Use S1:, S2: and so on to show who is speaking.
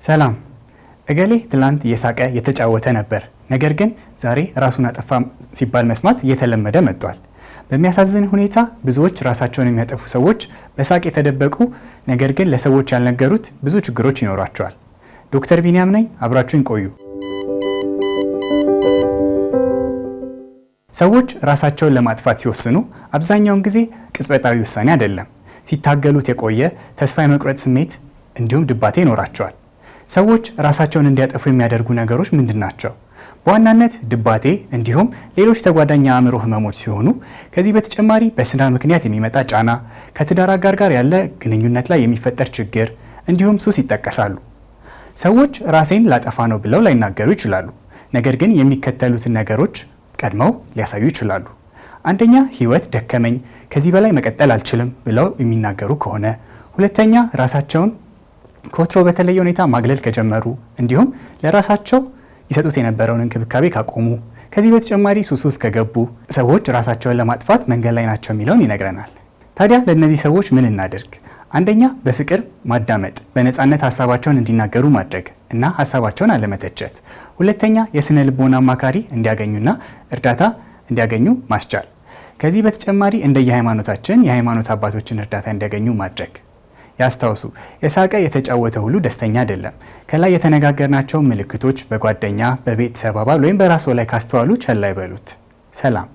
S1: ሰላም እገሌ ትላንት እየሳቀ የተጫወተ ነበር፣ ነገር ግን ዛሬ ራሱን አጠፋ ሲባል መስማት እየተለመደ መጥቷል። በሚያሳዝን ሁኔታ ብዙዎች ራሳቸውን የሚያጠፉ ሰዎች በሳቅ የተደበቁ ነገር ግን ለሰዎች ያልነገሩት ብዙ ችግሮች ይኖራቸዋል። ዶክተር ቢኒያም ነኝ፣ አብራችሁን ቆዩ። ሰዎች ራሳቸውን ለማጥፋት ሲወስኑ አብዛኛውን ጊዜ ቅጽበታዊ ውሳኔ አይደለም። ሲታገሉት የቆየ ተስፋ የመቁረጥ ስሜት እንዲሁም ድባቴ ይኖራቸዋል። ሰዎች ራሳቸውን እንዲያጠፉ የሚያደርጉ ነገሮች ምንድናቸው? በዋናነት ድባቴ እንዲሁም ሌሎች ተጓዳኝ የአእምሮ ህመሞች ሲሆኑ ከዚህ በተጨማሪ በስራ ምክንያት የሚመጣ ጫና፣ ከትዳር አጋር ጋር ያለ ግንኙነት ላይ የሚፈጠር ችግር እንዲሁም ሱስ ይጠቀሳሉ። ሰዎች ራሴን ላጠፋ ነው ብለው ላይናገሩ ይችላሉ። ነገር ግን የሚከተሉትን ነገሮች ቀድመው ሊያሳዩ ይችላሉ። አንደኛ፣ ህይወት ደከመኝ፣ ከዚህ በላይ መቀጠል አልችልም ብለው የሚናገሩ ከሆነ። ሁለተኛ፣ ራሳቸውን ከወትሮ በተለየ ሁኔታ ማግለል ከጀመሩ እንዲሁም ለራሳቸው ይሰጡት የነበረውን እንክብካቤ ካቆሙ። ከዚህ በተጨማሪ ሱስ ውስጥ ከገቡ ሰዎች ራሳቸውን ለማጥፋት መንገድ ላይ ናቸው የሚለውን ይነግረናል። ታዲያ ለእነዚህ ሰዎች ምን እናድርግ? አንደኛ፣ በፍቅር ማዳመጥ፣ በነፃነት ሀሳባቸውን እንዲናገሩ ማድረግ እና ሀሳባቸውን አለመተቸት። ሁለተኛ፣ የስነ ልቦና አማካሪ እንዲያገኙና እርዳታ እንዲያገኙ ማስቻል። ከዚህ በተጨማሪ እንደየሃይማኖታችን የሃይማኖት አባቶችን እርዳታ እንዲያገኙ ማድረግ። ያስታውሱ፣ የሳቀ የተጫወተ ሁሉ ደስተኛ አይደለም። ከላይ የተነጋገርናቸው ምልክቶች በጓደኛ በቤተሰብ አባል ወይም በራስዎ ላይ ካስተዋሉ ቸል አይበሉት። ሰላም።